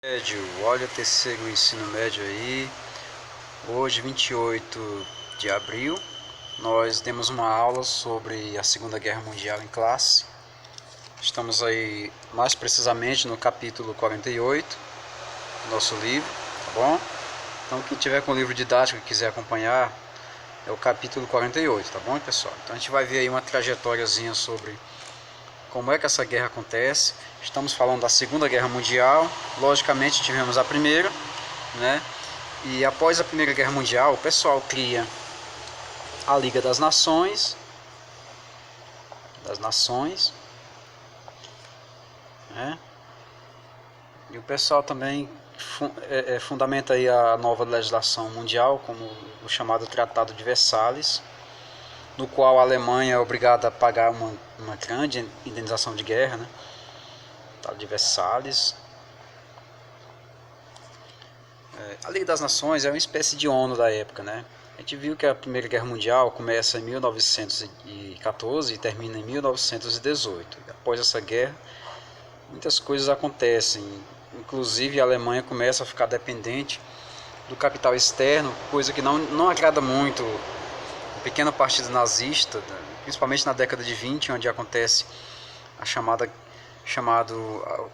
Médio, olha o terceiro ensino médio aí. Hoje, 28 de abril, nós demos uma aula sobre a Segunda Guerra Mundial em classe. Estamos aí mais precisamente no capítulo 48 do nosso livro, tá bom? Então quem tiver com o livro didático e quiser acompanhar, é o capítulo 48, tá bom, pessoal? Então a gente vai ver aí uma trajetóriazinha sobre como é que essa guerra acontece. Estamos falando da Segunda Guerra Mundial. Logicamente tivemos a primeira, né? E após a Primeira Guerra Mundial, o pessoal cria a Liga das Nações, né? E o pessoal também fundamenta aí a nova legislação mundial, como o chamado Tratado de Versalhes, no qual a Alemanha é obrigada a pagar uma grande indenização de guerra, né? Tratado de Versalhes. A Liga das Nações é uma espécie de ONU da época, né? A gente viu que a Primeira Guerra Mundial começa em 1914 e termina em 1918. Após essa guerra, muitas coisas acontecem, inclusive a Alemanha começa a ficar dependente do capital externo, coisa que não agrada muito o pequeno partido nazista, principalmente na década de 20, onde acontece a chamado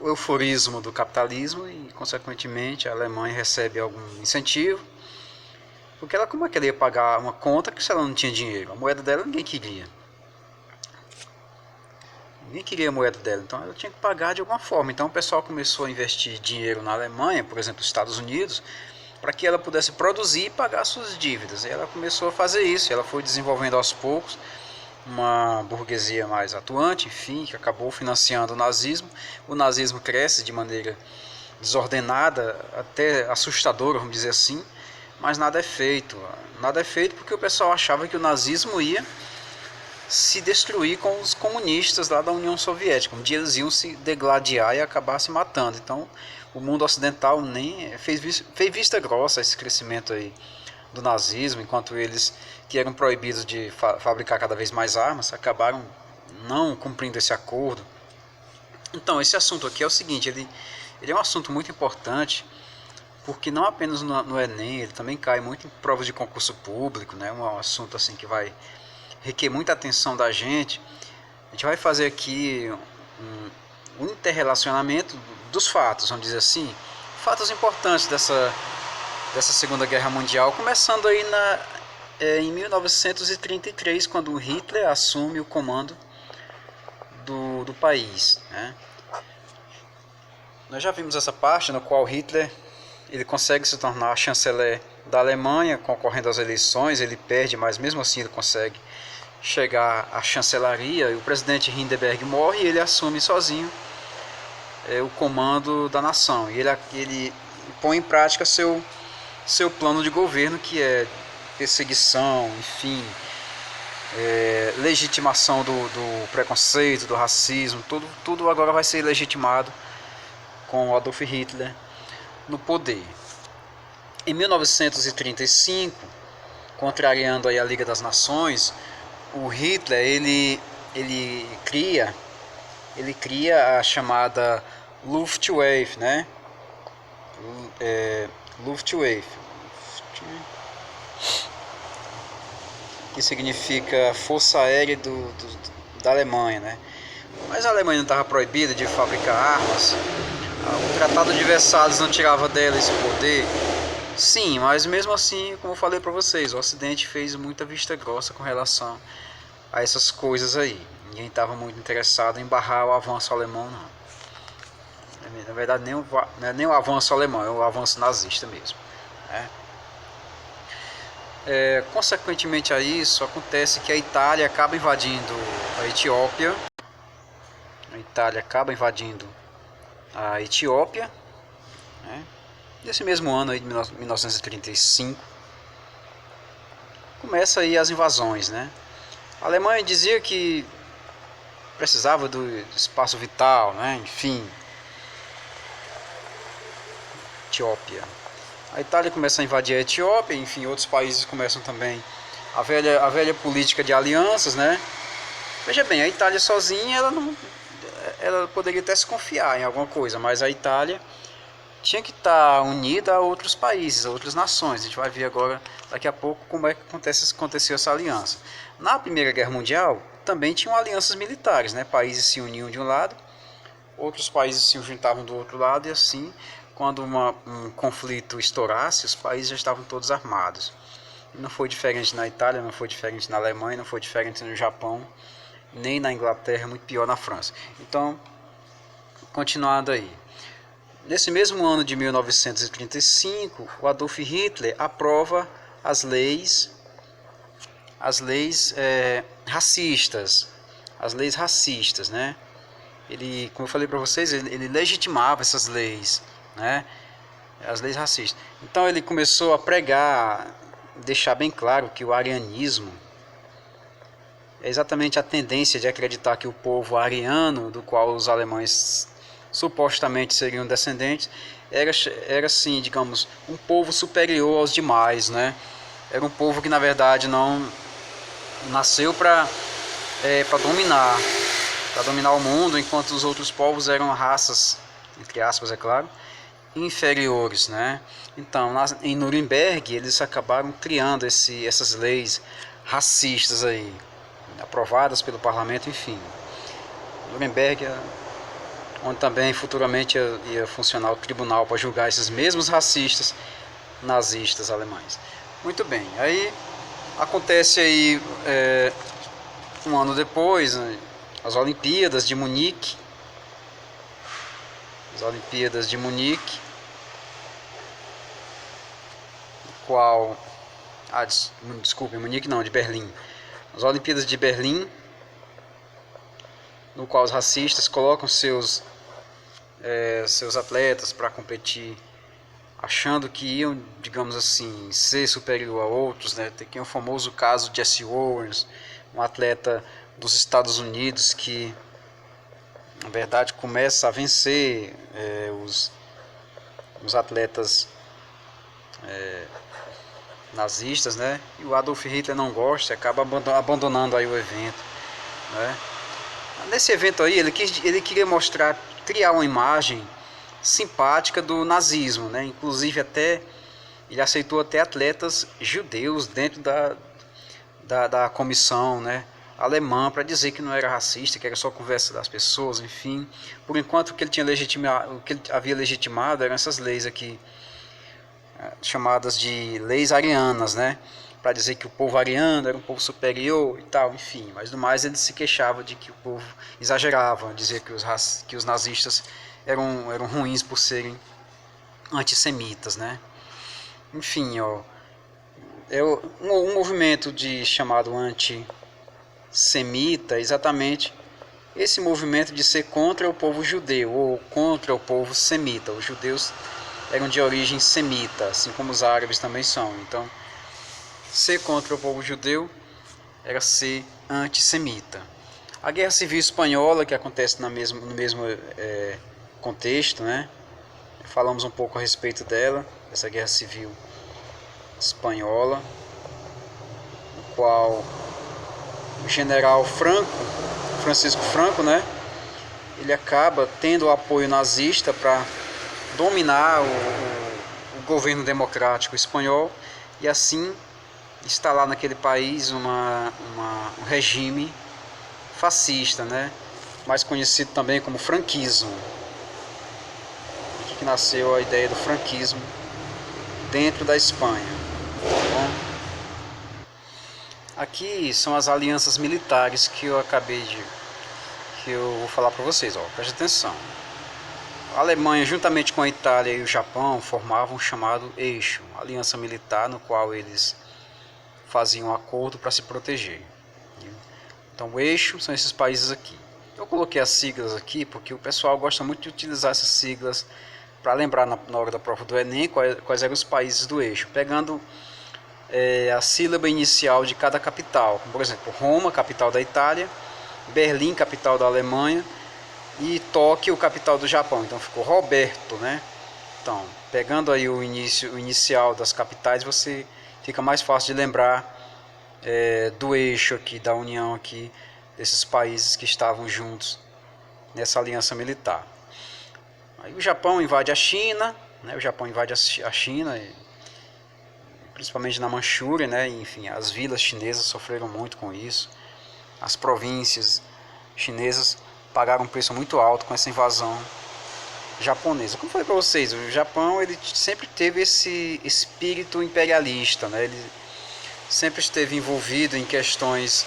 euforismo do capitalismo e, consequentemente, a Alemanha recebe algum incentivo, porque ela, como é que ela ia pagar uma conta que se ela não tinha dinheiro? A moeda dela ninguém queria a moeda dela, então ela tinha que pagar de alguma forma. Então o pessoal começou a investir dinheiro na Alemanha, por exemplo, nos Estados Unidos, para que ela pudesse produzir e pagar suas dívidas. E ela começou a fazer isso, ela foi desenvolvendo aos poucos uma burguesia mais atuante, enfim, que acabou financiando o nazismo. O nazismo cresce de maneira desordenada, até assustadora, vamos dizer assim, mas nada é feito. Nada é feito porque o pessoal achava que o nazismo ia se destruir com os comunistas lá da União Soviética. Um dia eles iam se degladiar e acabar se matando. Então o mundo ocidental nem fez vista grossa a esse crescimento aí do nazismo, enquanto eles, que eram proibidos de fabricar cada vez mais armas, acabaram não cumprindo esse acordo. Então esse assunto aqui é o seguinte, ele é um assunto muito importante, porque não apenas no Enem, ele também cai muito em provas de concurso público, né? Um assunto assim que vai requer muita atenção da gente. A gente vai fazer aqui um interrelacionamento dos fatos, vamos dizer assim, fatos importantes dessa Segunda Guerra Mundial, começando aí em 1933, quando Hitler assume o comando do país, né? Nós já vimos essa parte no qual Hitler ele consegue se tornar chanceler da Alemanha, concorrendo às eleições, ele perde, mas mesmo assim ele consegue chegar à chancelaria, e o presidente Hindenburg morre e ele assume sozinho o comando da nação. E ele põe em prática seu plano de governo, que é perseguição, enfim, legitimação do preconceito, do racismo, tudo agora vai ser legitimado com Adolf Hitler no poder. Em 1935, contrariando aí a Liga das Nações, o Hitler ele cria a chamada Luftwaffe, né? Luftwaffe, que significa Força Aérea da Alemanha, né? Mas a Alemanha não estava proibida de fabricar armas. O Tratado de Versalhes não tirava dela esse poder. Sim, mas mesmo assim, como eu falei para vocês, o Ocidente fez muita vista grossa com relação a essas coisas aí. Ninguém estava muito interessado em barrar o avanço alemão, não. Na verdade, nem o avanço alemão, é o avanço nazista mesmo, né? Consequentemente a isso, acontece que a Itália acaba invadindo a Etiópia. Né? Nesse mesmo ano aí de 1935, começa aí as invasões, né? A Alemanha dizia que precisava do espaço vital, né? Enfim, Etiópia. A Itália começa a invadir a Etiópia, enfim, outros países começam também a velha política de alianças, né? Veja bem, a Itália sozinha ela poderia até se confiar em alguma coisa, mas a Itália tinha que estar unida a outros países, a outras nações. A gente vai ver agora, daqui a pouco, como é que aconteceu essa aliança. Na Primeira Guerra Mundial, também tinham alianças militares, né? Países se uniam de um lado, outros países se juntavam do outro lado, e assim, quando um conflito estourasse, os países já estavam todos armados. E não foi diferente na Itália, não foi diferente na Alemanha, não foi diferente no Japão, nem na Inglaterra, muito pior na França. Então, continuando aí. Nesse mesmo ano de 1935, o Adolf Hitler aprova as leis racistas, né? Ele, como eu falei para vocês, ele legitimava essas leis, né? As leis racistas. Então ele começou a pregar, deixar bem claro que o arianismo é exatamente a tendência de acreditar que o povo ariano, do qual os alemães supostamente seriam descendentes, era assim, digamos, um povo superior aos demais, né? Era um povo que na verdade não nasceu para dominar o mundo, enquanto os outros povos eram raças, entre aspas, é claro, inferiores, né? Então, em Nuremberg, eles acabaram criando essas leis racistas aí, aprovadas pelo parlamento, enfim. Nuremberg, onde também futuramente ia funcionar o tribunal para julgar esses mesmos racistas nazistas alemães. Muito bem, aí acontece aí um ano depois, né, as Olimpíadas de Munique. As Olimpíadas de Munique, qual... desculpe, Munique não, de Berlim. As Olimpíadas de Berlim, no qual os racistas colocam seus atletas para competir, achando que iam, digamos assim, ser superior a outros, né? Tem o famoso caso de Jesse Owens, um atleta dos Estados Unidos que, na verdade, começa a vencer os atletas nazistas, né? E o Adolf Hitler não gosta, acaba abandonando aí o evento, né? Nesse evento aí, ele queria criar uma imagem simpática do nazismo, né? Inclusive ele aceitou até atletas judeus dentro da comissão, né, alemã, para dizer que não era racista, que era só conversa das pessoas, enfim. Por enquanto, o que ele havia legitimado eram essas leis aqui, chamadas de leis arianas, né, para dizer que o povo ariano era um povo superior e tal, enfim. Mas no mais, ele se queixava de que o povo exagerava, dizia que os nazistas eram ruins por serem antissemitas, né. Enfim, ó, um movimento chamado antissemita, exatamente esse movimento de ser contra o povo judeu ou contra o povo semita. Os judeus eram de origem semita, assim como os árabes também são. Então, ser contra o povo judeu era ser antissemita. A Guerra Civil Espanhola, que acontece no mesmo contexto, né? Falamos um pouco a respeito dessa Guerra Civil Espanhola, no qual o general Francisco Franco, né, ele acaba tendo o apoio nazista para dominar o governo democrático espanhol e assim instalar naquele país um regime fascista, né, mais conhecido também como franquismo. Aqui que nasceu a ideia do franquismo dentro da Espanha. Bom, aqui são as alianças militares que eu vou falar para vocês, ó, preste atenção. A Alemanha, juntamente com a Itália e o Japão, formavam o chamado Eixo, uma aliança militar no qual eles faziam um acordo para se proteger. Então, o Eixo são esses países aqui. Eu coloquei as siglas aqui porque o pessoal gosta muito de utilizar essas siglas para lembrar na hora da prova do Enem quais eram os países do Eixo, pegando a sílaba inicial de cada capital, como por exemplo Roma, capital da Itália, Berlim, capital da Alemanha, e Tóquio, capital do Japão. Então ficou Roberto, né? Então, pegando aí o inicial das capitais, você fica mais fácil de lembrar do eixo aqui, da união aqui, desses países que estavam juntos nessa aliança militar. Aí o Japão invade a China, né? O Japão invade a China, principalmente na Manchúria, né? Enfim, as vilas chinesas sofreram muito com isso. As províncias chinesas pagaram um preço muito alto com essa invasão japonesa. Como eu falei para vocês, o Japão ele sempre teve esse espírito imperialista, né? Ele sempre esteve envolvido em questões.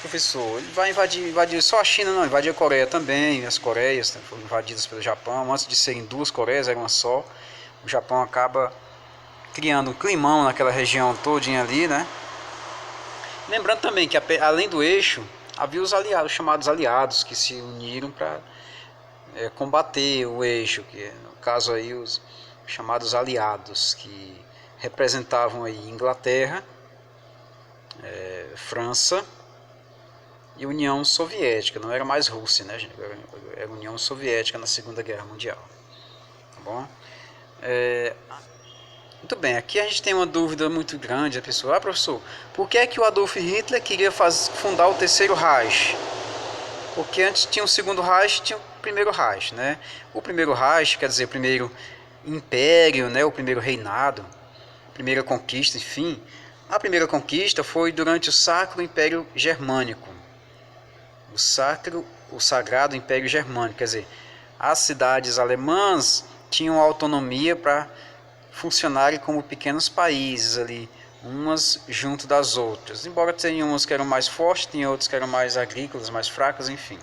Professor, ele vai invadir só a China, não, invadir a Coreia também. As Coreias, né, foram invadidas pelo Japão. Antes de serem duas Coreias, era uma só. O Japão acaba criando um climão naquela região todinha ali, né? Lembrando também que além do eixo, havia os aliados, chamados aliados, que se uniram para combater o eixo, que no caso aí os chamados aliados, que representavam aí Inglaterra, França e União Soviética. Não era mais Rússia, né, gente? Era União Soviética na Segunda Guerra Mundial. Tá bom? Muito bem, aqui a gente tem uma dúvida muito grande, a pessoa, professor, por que é que o Adolf Hitler queria fundar o Terceiro Reich? Porque antes tinha o Segundo Reich, tinha o Primeiro Reich, né? O Primeiro Reich, quer dizer, o primeiro império, né? O primeiro reinado, a primeira conquista, enfim. A primeira conquista foi durante o Sacro Império Germânico. O Sagrado Império Germânico, quer dizer, as cidades alemãs tinham autonomia para funcionarem como pequenos países ali, umas junto das outras. Embora tenham umas que eram mais fortes, tinha outras que eram mais agrícolas, mais fracas, enfim.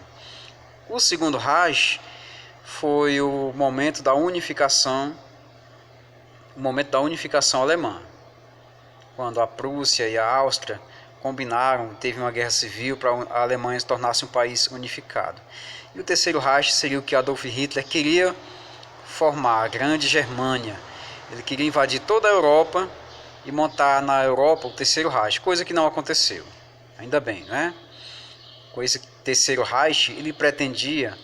O Segundo Reich foi o momento da unificação alemã, quando a Prússia e a Áustria combinaram, teve uma guerra civil para a Alemanha se tornasse um país unificado. E o Terceiro Reich seria o que Adolf Hitler queria formar, a Grande Germânia. Ele queria invadir toda a Europa e montar na Europa o Terceiro Reich, coisa que não aconteceu. Ainda bem, né? Com esse Terceiro Reich, ele pretendia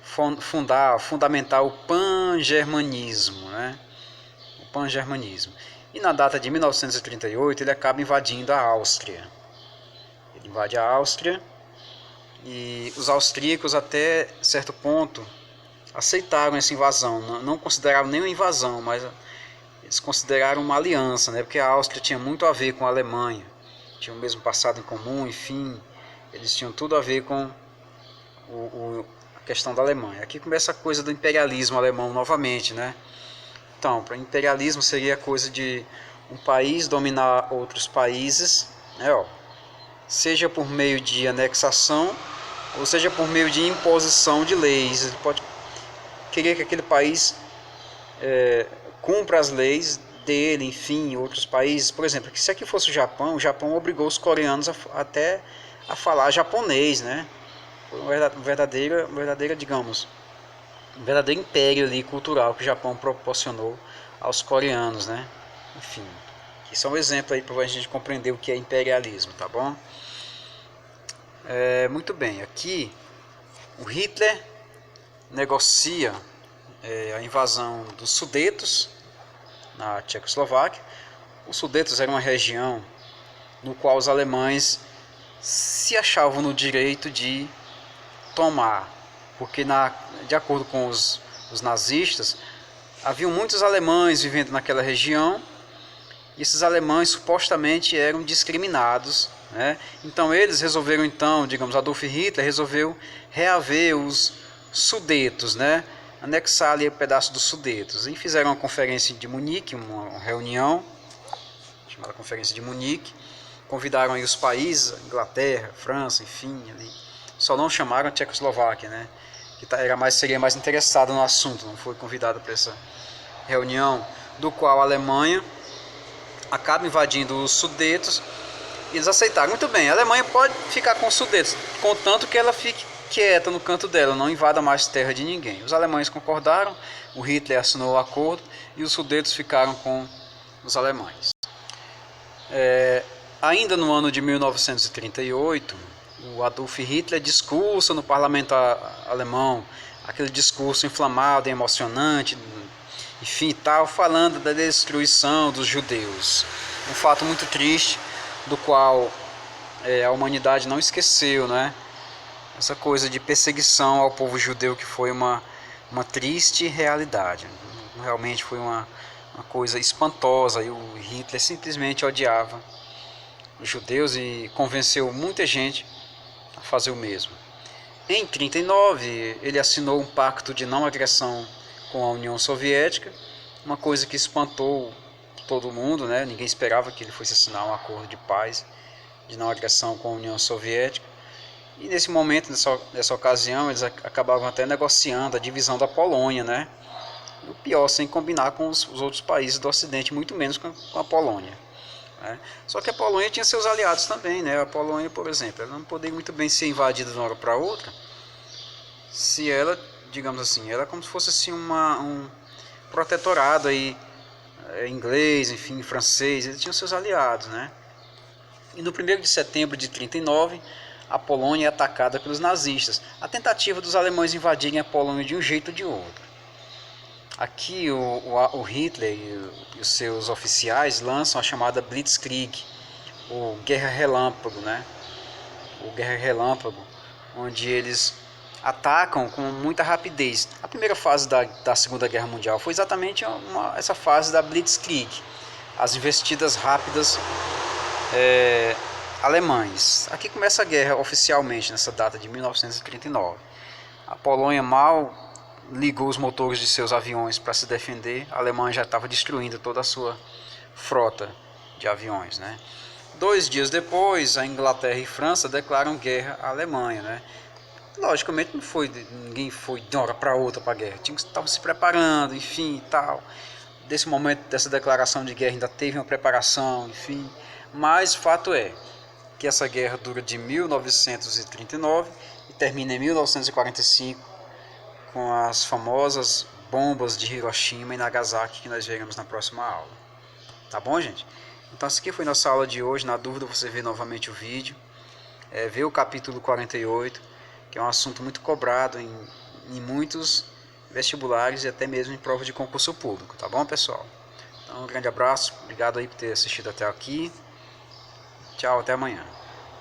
fundamentar o pan-germanismo, né? O pan-germanismo. E na data de 1938, ele acaba invadindo a Áustria. Ele invade a Áustria e os austríacos, até certo ponto, aceitaram essa invasão. Não consideraram nem uma invasão, mas eles consideraram uma aliança, né? Porque a Áustria tinha muito a ver com a Alemanha, tinha o mesmo passado em comum, enfim, eles tinham tudo a ver com a questão da Alemanha. Aqui começa a coisa do imperialismo alemão novamente, né? Então, para imperialismo seria a coisa de um país dominar outros países, né? Seja por meio de anexação, ou seja por meio de imposição de leis. Ele pode querer que aquele país cumpra as leis dele, enfim, outros países. Por exemplo, se aqui fosse o Japão obrigou os coreanos até a falar japonês, né? Foi uma verdadeira, digamos, um verdadeiro império ali cultural que o Japão proporcionou aos coreanos, né? Enfim, isso é um exemplo aí para a gente compreender o que é imperialismo, tá bom? Muito bem, aqui o Hitler negocia a invasão dos Sudetos na Tchecoslováquia. Os Sudetos era uma região no qual os alemães se achavam no direito de tomar, porque de acordo com os nazistas, haviam muitos alemães vivendo naquela região e esses alemães supostamente eram discriminados, né? Então eles resolveram, digamos, Adolf Hitler resolveu reaver os Sudetos, né? Anexar ali um pedaço dos Sudetos, e fizeram uma conferência de Munique, uma reunião chamada Conferência de Munique, convidaram aí os países, Inglaterra, França, enfim, ali. Só não chamaram a Tchecoslováquia, né? Que seria mais interessada no assunto, não foi convidada para essa reunião, do qual a Alemanha acaba invadindo os Sudetos e eles aceitaram. Muito bem, a Alemanha pode ficar com os Sudetos, contanto que ela fique quieta no canto dela, não invada mais terra de ninguém. Os alemães concordaram, o Hitler assinou o acordo e os Sudetos ficaram com os alemães. Ainda no ano de 1938, o Adolf Hitler discursa no parlamento alemão, aquele discurso inflamado e emocionante, enfim, tal, falando da destruição dos judeus. Um fato muito triste, do qual a humanidade não esqueceu, né? Essa coisa de perseguição ao povo judeu, que foi uma uma triste realidade. Realmente foi uma coisa espantosa, e o Hitler simplesmente odiava os judeus e convenceu muita gente a fazer o mesmo. Em 1939, ele assinou um pacto de não agressão com a União Soviética, uma coisa que espantou todo mundo, né? Ninguém esperava que ele fosse assinar um acordo de paz, de não agressão com a União Soviética. E nesse momento, nessa ocasião, eles acabavam até negociando a divisão da Polônia, né? E o pior, sem combinar com os outros países do Ocidente, muito menos com a Polônia. Né? Só que a Polônia tinha seus aliados também, né? A Polônia, por exemplo, ela não poderia muito bem ser invadida de uma hora para outra, se ela, digamos assim, ela é como se fosse assim um protetorado aí, inglês, enfim, francês, eles tinham seus aliados, né? E no 1º de setembro de 1939, a Polônia é atacada pelos nazistas. A tentativa dos alemães invadirem a Polônia de um jeito ou de outro. Aqui o Hitler e os seus oficiais lançam a chamada Blitzkrieg, ou Guerra Relâmpago, né? O Guerra Relâmpago, onde eles atacam com muita rapidez. A primeira fase da Segunda Guerra Mundial foi exatamente essa fase da Blitzkrieg, as investidas rápidas alemães. Aqui começa a guerra oficialmente nessa data de 1939. A Polônia mal ligou os motores de seus aviões para se defender. A Alemanha já estava destruindo toda a sua frota de aviões, né? 2 dias depois, a Inglaterra e França declaram guerra à Alemanha, né? Logicamente ninguém foi de uma hora para outra para a guerra. Estavam se preparando, enfim, e tal. Desse momento, dessa declaração de guerra, ainda teve uma preparação, enfim. Mas fato é que essa guerra dura de 1939 e termina em 1945 com as famosas bombas de Hiroshima e Nagasaki, que nós veremos na próxima aula. Tá bom, gente? Então essa aqui foi nossa aula de hoje. Na dúvida, você vê novamente o vídeo, vê o capítulo 48, que é um assunto muito cobrado em muitos vestibulares e até mesmo em provas de concurso público. Tá bom, pessoal? Então um grande abraço, obrigado aí por ter assistido até aqui. Tchau, até amanhã.